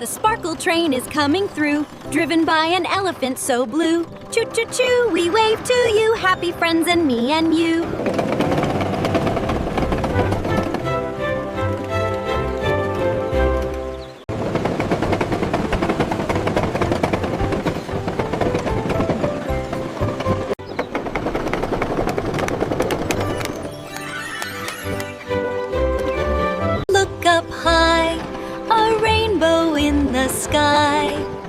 The sparkle train is coming through, driven by an elephant so blue. Choo-choo-choo, we wave to you, happy friends and me and you. Look up high, a rainbow in the sky.